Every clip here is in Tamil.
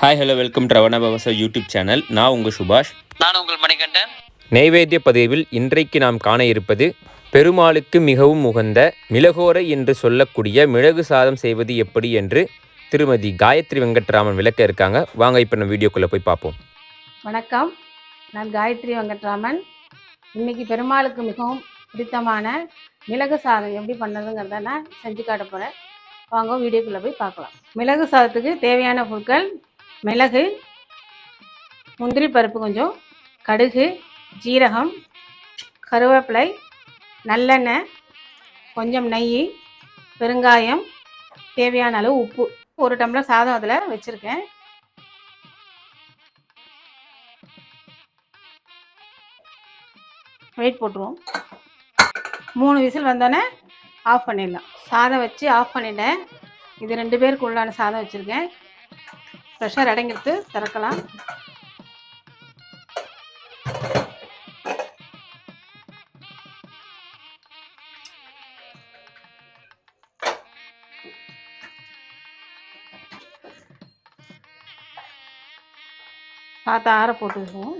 ஹாய் ஹலோ வெல்கம் டு ரவணா பவசா யூடியூப் சேனல். நான் உங்கள் சுபாஷ். நான் உங்கள் மணிகண்டன். நெய்வேத்திய பதிவில் இன்றைக்கு நாம் காண இருப்பது பெருமாளுக்கு மிகவும் உகந்த மிளகோரை என்று சொல்லக்கூடிய மிளகு சாதம் செய்வது எப்படி என்று திருமதி காயத்ரி வெங்கட்ராமன் விளக்க இருக்காங்க. வாங்க இப்போ நம்ம வீடியோக்குள்ளே போய் பார்ப்போம். வணக்கம், நான் காயத்ரி வெங்கட்ராமன். இன்றைக்கி பெருமாளுக்கு மிகவும் பிடித்தமான மிளகு சாதம் எப்படி பண்ணுறதுங்கிறத நான் செஞ்சு காட்ட போகிறேன். வாங்க வீடியோக்குள்ளே போய் பார்க்கலாம். மிளகு சாதத்துக்கு தேவையான பொருட்கள்: மிளகு, முந்திரி பருப்பு கொஞ்சம், கடுகு, ஜீரகம், கருவேப்பிலை, நல்லெண்ணெய், கொஞ்சம் நெய், பெருங்காயம், தேவையான அளவு உப்பு. ஒரு டம்ளர் சாதம் அதில் வச்சுருக்கேன். வெயிட் போட்டுருவோம். 3 விசில் வந்தோடனே ஆஃப் பண்ணிடலாம். சாதம் வச்சு ஆஃப் பண்ணிட்டேன். இது 2 பேருக்கு உள்ளான சாதம் வச்சுருக்கேன். ப்ரெஷர் அடங்கிட்டு திறக்கலாம். சாதத்தை ஆற போட்டுக்குவோம்.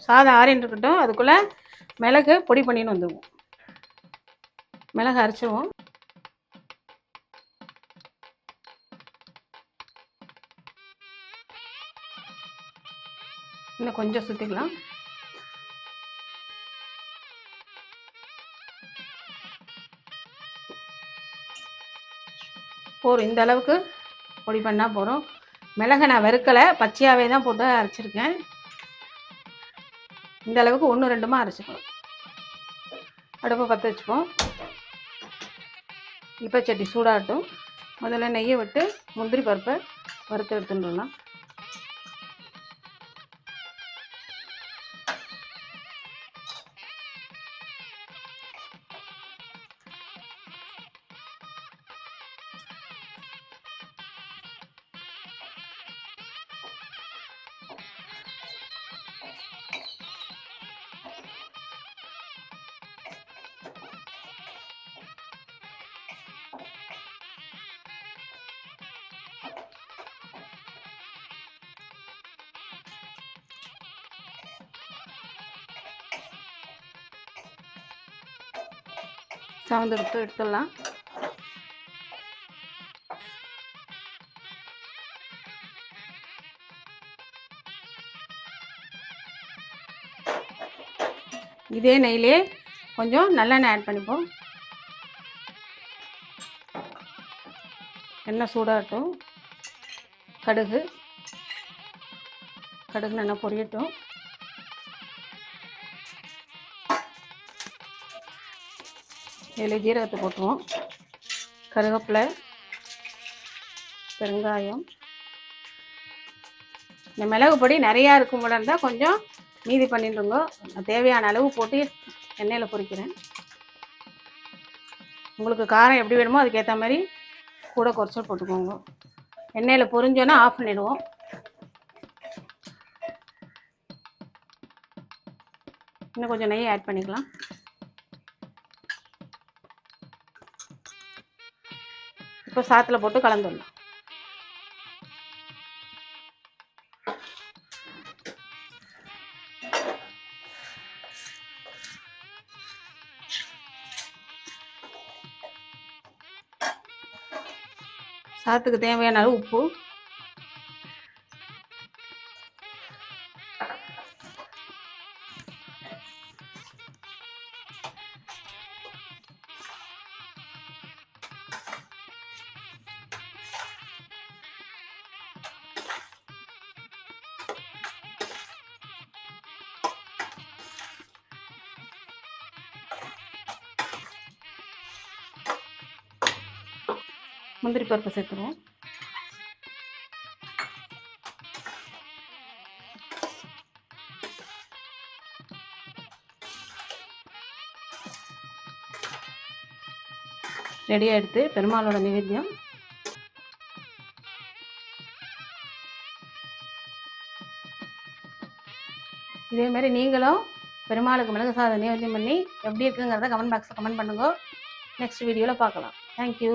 சாதம் ஆறின்னு இருக்கட்டும். அதுக்குள்ளே மிளகு பொடி பண்ணின்னு வந்துடுவோம். மிளகு அரைச்சிடுவோம். இன்னும் கொஞ்சம் சுற்றிக்கலாம். போதும், இந்த அளவுக்கு பொடி பண்ணால் போதும். மிளகை நான் வறுக்கலை, பச்சையாகவே தான் போட்டு அரைச்சிருக்கேன். இந்த அளவுக்கு 1-2 அரைச்சிக்கலாம். அடுப்பை பற்ற வச்சுப்போம். இப்போ சட்டி சூடாகட்டும். முதல்ல நெய்யை விட்டு முந்திரி பருப்பை வறுத்து எடுத்துட்டுலாம். சாந்தெடுத்து எடுத்துடலாம். இதே நெய்யிலே கொஞ்சம் நல்லெண்ணெய் ஆட் பண்ணிப்போம். எண்ணெய் சூடாகட்டும். கடுகு நல்லா பொரியட்டும். இதில் ஜீரகத்தை போட்டுருவோம். கருவேப்பிலை, பெருங்காயம். இந்த மிளகு பொடி நிறையா இருக்கும் போல இருந்தால் கொஞ்சம் மீதி பண்ணிட்டுருங்க. தேவையான அளவு போட்டு எண்ணெயில் பொரிக்கிறேன். உங்களுக்கு காரம் எப்படி வேணுமோ அதுக்கேற்ற மாதிரி கூட குறைச்சல் போட்டுக்கோங்க. எண்ணெயில் பொரிஞ்சோன்னா ஆஃப் பண்ணிடுவோம். இன்னும் கொஞ்சம் நெய் ஆட் பண்ணிக்கலாம். இப்போ சாத்தில் போட்டு கலந்துடலாம். சாத்துக்கு தேவையான அளவு உப்பு, முந்திரி பருப்பு சேர்த்துருவோம். ரெடியாக எடுத்து பெருமாளோட நிவேத்தியம். இதேமாரி நீங்களும் பெருமாளுக்கு மிளகு சாதம் நைவேத்தியம் பண்ணி எப்படி இருக்குங்கிறத கமெண்ட் பாக்ஸில் கமெண்ட் பண்ணுங்க. நெக்ஸ்ட் வீடியோவில் பார்க்கலாம். தேங்க்யூ.